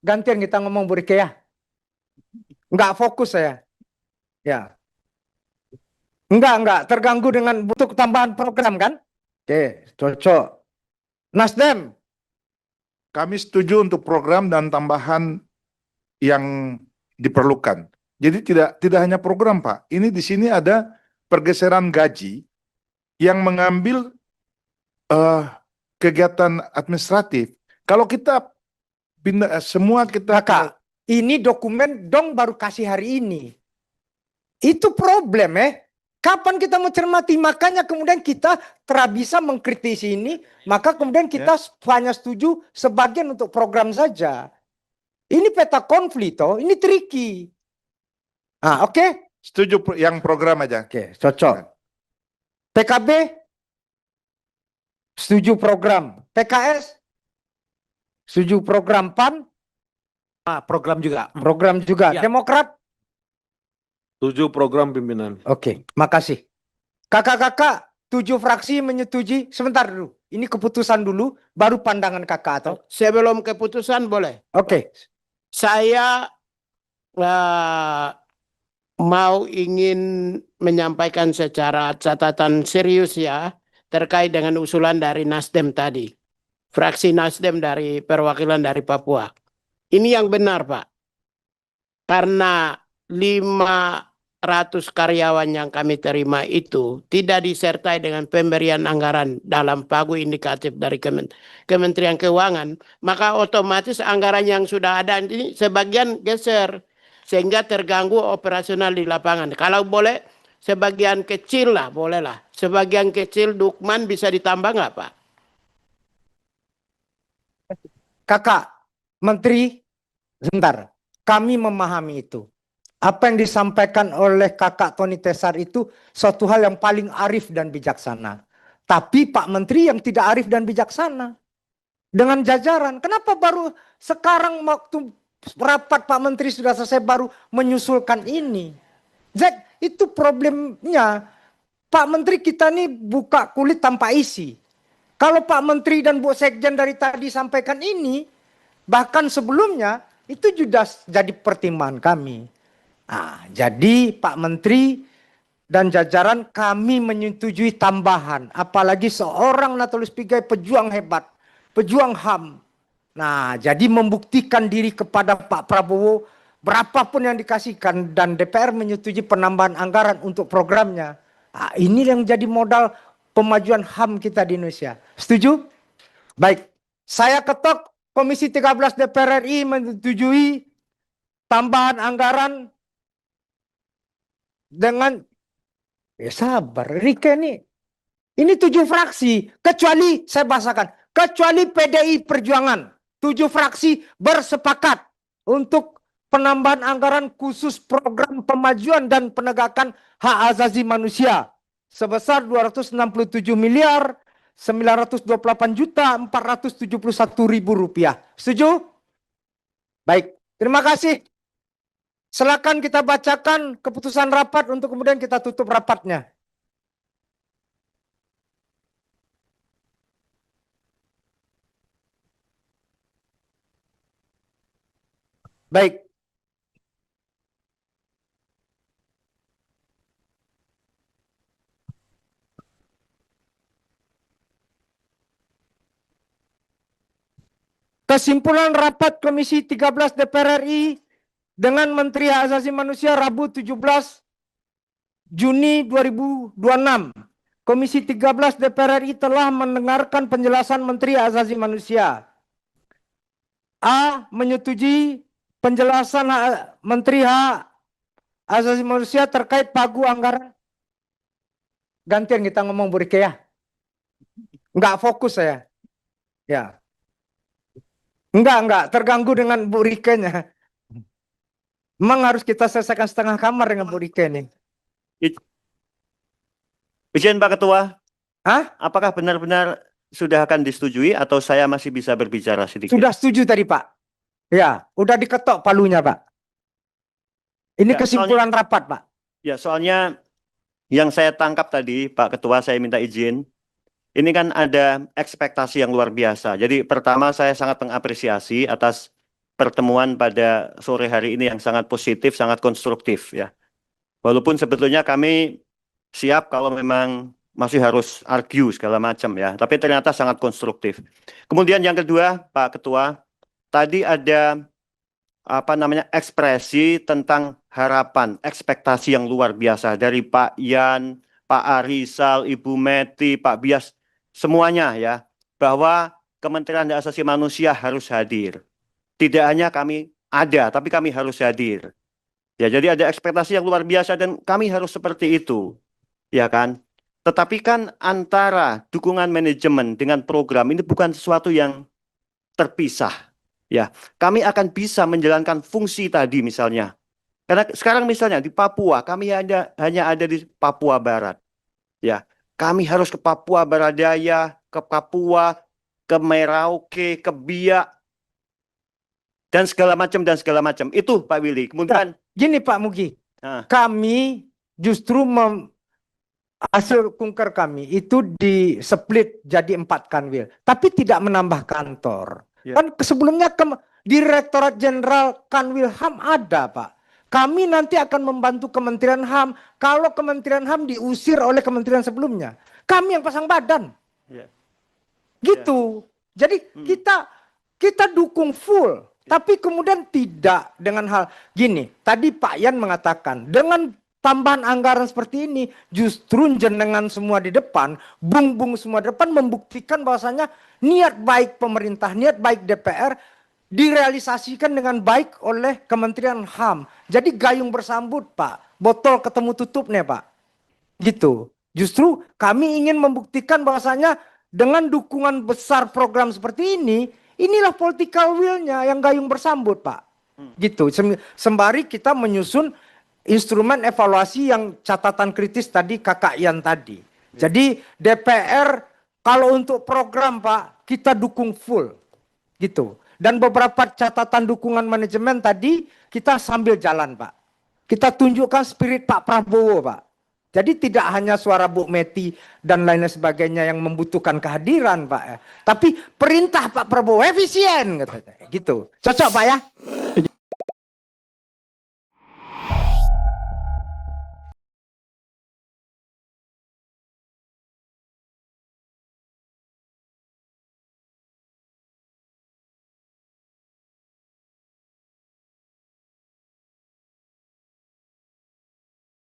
gantian kita ngomong Bu Rike ya. Nggak fokus saya. Ya. Enggak. Terganggu dengan butuh tambahan program kan? Oke, cocok. Nasdem. Kami setuju untuk program dan tambahan yang diperlukan. Jadi tidak hanya program, Pak. Ini di sini ada pergeseran gaji yang mengambil kegiatan administratif. Kalau kita pindah semua kita Kakak, ini dokumen dong baru kasih hari ini. Itu problem Kapan kita mencermati? Makanya kemudian kita bisa mengkritisi ini. Maka kemudian kita hanya setuju sebagian untuk program saja. Ini peta konflik toh. Ini tricky. Oke. Setuju yang program aja. Oke, cocok. PKB setuju program. PKS setuju program. PAN program juga. program juga. Ya. Demokrat 7 program pimpinan. Oke, makasih. Kakak-kakak 7 fraksi menyetujui. Sebentar dulu. Ini keputusan dulu, baru pandangan kakak atau? Sebelum keputusan boleh. Oke. Saya mau ingin menyampaikan secara catatan serius ya terkait dengan usulan dari Nasdem tadi. Fraksi Nasdem dari perwakilan dari Papua. Ini yang benar, Pak. Karena 500 karyawan yang kami terima itu tidak disertai dengan pemberian anggaran dalam pagu indikatif dari Kementerian Keuangan, maka otomatis anggaran yang sudah ada ini sebagian geser sehingga terganggu operasional di lapangan. Kalau boleh sebagian kecil lah, bolehlah. Sebagian kecil Dukman bisa ditambah nggak, Pak? Kakak, Menteri, sebentar. Kami memahami itu. Apa yang disampaikan oleh kakak Tony Tesar itu suatu hal yang paling arif dan bijaksana. Tapi Pak Menteri yang tidak arif dan bijaksana. Dengan jajaran. Kenapa baru sekarang waktu rapat Pak Menteri sudah selesai baru menyusulkan ini? Itu problemnya. Pak Menteri kita ini buka kulit tanpa isi. Kalau Pak Menteri dan Bu Sekjen dari tadi sampaikan ini, bahkan sebelumnya, itu sudah jadi pertimbangan kami. Jadi Pak Menteri dan jajaran kami menyetujui tambahan. Apalagi seorang Natalius Pigai pejuang hebat, pejuang HAM. Jadi membuktikan diri kepada Pak Prabowo berapapun yang dikasihkan dan DPR menyetujui penambahan anggaran untuk programnya. Ini yang jadi modal pemajuan HAM kita di Indonesia. Setuju? Baik. Saya ketok Komisi 13 DPR RI menyetujui tambahan anggaran dengan sabar. Rike ini 7 fraksi. Kecuali saya bahasakan. Kecuali PDI Perjuangan. 7 fraksi bersepakat untuk penambahan anggaran khusus program pemajuan dan penegakan hak asasi manusia sebesar 267 miliar 928.471.000 rupiah. Setuju? Baik, terima kasih. Silakan kita bacakan keputusan rapat untuk kemudian kita tutup rapatnya. Baik. Kesimpulan rapat Komisi 13 DPR RI dengan Menteri Hak Asasi Manusia Rabu 17 Juni 2026. Komisi 13 DPR RI telah mendengarkan penjelasan Menteri Hak Asasi Manusia. A. Menyetujui penjelasan Menteri Hak Asasi Manusia terkait pagu anggaran. Gantian kita ngomong Bu Rike ya. Enggak fokus saya. Ya. Enggak. Terganggu dengan Bu Rike-nya. Memang harus kita selesaikan setengah kamar dengan Bu Rike nih. Izin Pak Ketua. Apakah benar-benar sudah akan disetujui atau saya masih bisa berbicara sedikit? Sudah setuju tadi Pak. Ya, udah diketok palunya Pak. Ini kesimpulan rapat Pak. Ya, soalnya yang saya tangkap tadi Pak Ketua, saya minta izin. Ini kan ada ekspektasi yang luar biasa. Jadi pertama saya sangat mengapresiasi atas pertemuan pada sore hari ini yang sangat positif, sangat konstruktif ya. Walaupun sebetulnya kami siap kalau memang masih harus argue segala macam ya, tapi ternyata sangat konstruktif. Kemudian yang kedua, Pak Ketua, tadi ada ekspresi tentang harapan, ekspektasi yang luar biasa dari Pak Yan, Pak Arisal, Ibu Meti, Pak Bias, semuanya ya, bahwa Kementerian Hak Asasi Manusia harus hadir. Tidak hanya kami ada, tapi kami harus hadir. Ya, jadi ada ekspektasi yang luar biasa dan kami harus seperti itu. Ya kan? Tetapi kan antara dukungan manajemen dengan program ini bukan sesuatu yang terpisah. Ya, kami akan bisa menjalankan fungsi tadi misalnya. Karena sekarang misalnya di Papua, kami hanya ada di Papua Barat. Ya, kami harus ke Papua Barat Daya, ke Papua, ke Merauke, ke Biak, dan segala macam. Itu Pak Willy. Kemudian Gini Pak Mugi, Nah. kami justru hasil kunker kami itu di split jadi 4 kanwil, tapi tidak menambah kantor. Ya. Kan sebelumnya Direktorat Jenderal Kanwil HAM ada Pak. Kami nanti akan membantu Kementerian HAM kalau Kementerian HAM diusir oleh kementerian sebelumnya. Kami yang pasang badan. Ya. Gitu. Jadi kita dukung full. Tapi kemudian tidak dengan hal gini. Tadi Pak Yan mengatakan dengan tambahan anggaran seperti ini justru jenengan semua di depan, bung semua di depan membuktikan bahwasanya niat baik pemerintah, niat baik DPR direalisasikan dengan baik oleh Kementerian HAM. Jadi gayung bersambut Pak, botol ketemu tutupnya Pak. Gitu. Justru kami ingin membuktikan bahwasanya dengan dukungan besar program seperti ini, inilah political will-nya yang gayung bersambut Pak. Gitu. Sembari kita menyusun instrumen evaluasi yang catatan kritis tadi Kakak Yan tadi. Jadi DPR kalau untuk program Pak, kita dukung full. Gitu. Dan beberapa catatan dukungan manajemen tadi kita sambil jalan Pak. Kita tunjukkan spirit Pak Prabowo Pak. Jadi tidak hanya suara Bu Meti dan lain sebagainya yang membutuhkan kehadiran Pak. Tapi perintah Pak Prabowo efisien gitu. Cocok Pak ya?